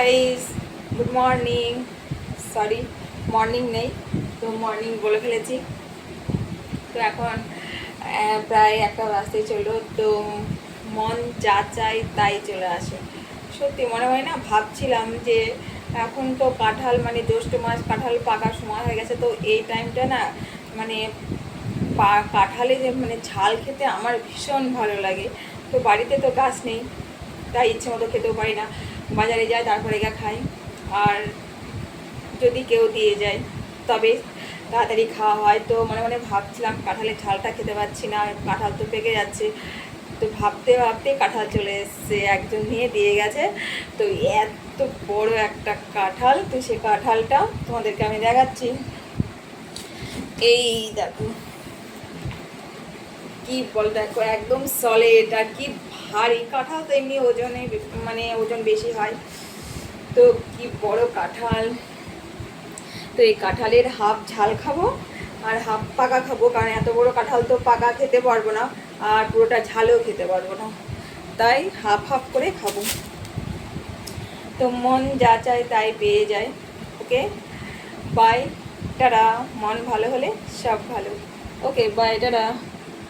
Guys, good morning. Sorry, morning নেই, তো morning বলে ফেলেছি। তো এখন প্রায় একটা বাজতে চললো। তো মন যা চাই তাই চলে আসে। সত্যি মনে হয় না, ভাবছিলাম যে এখন তো কাঁঠাল মানে জ্যৈষ্ঠ মাস, কাঁঠাল পাকার সময় হয়ে গেছে। তো এই টাইমটা না মানে কাঁঠালে যে মানে ঝাল খেতে আমার ভীষণ ভালো লাগে। তো বাড়িতে তো গাছ নেই, তাই ইচ্ছে মতো খেতেও পারি না। বাজারে যাই, তারপরে গিয়ে খাই। আর যদি কেউ দিয়ে যায় তবে তাড়াতাড়ি খাওয়া হয়। তো মনে মনে ভাবছিলাম কাঁঠালের ঝালটা খেতে পাচ্ছি না, কাঁঠাল তো পেকে যাচ্ছে। তো ভাবতে ভাবতে কাঁঠাল চলে এসছে, একজন নিয়ে দিয়ে গেছে। তো এত বড় একটা কাঁঠাল, তো সে কাঁঠালটা তোমাদেরকে আমি দেখাচ্ছি। এই দেখো, কি বল, দেখো একদম সলিড। আর কি ভারী কাঁঠাল, তো এমনি ওজনে মানে ওজন বেশি হয়। তো কি বড় কাঁঠাল। তো এই কাঁঠালের হাফ ঝাল খাবো আর হাফ পাকা খাবো, কারণ এত বড় কাঁঠাল তো পাকা খেতে পারবো না, আর পুরোটা ঝালও খেতে পারবো না, তাই হাফ হাফ করে খাবো। তো মন যা চায় তাই পেয়ে যায়। Okay bye, tata. মন ভালো হলে সব ভালো। Okay bye, tata.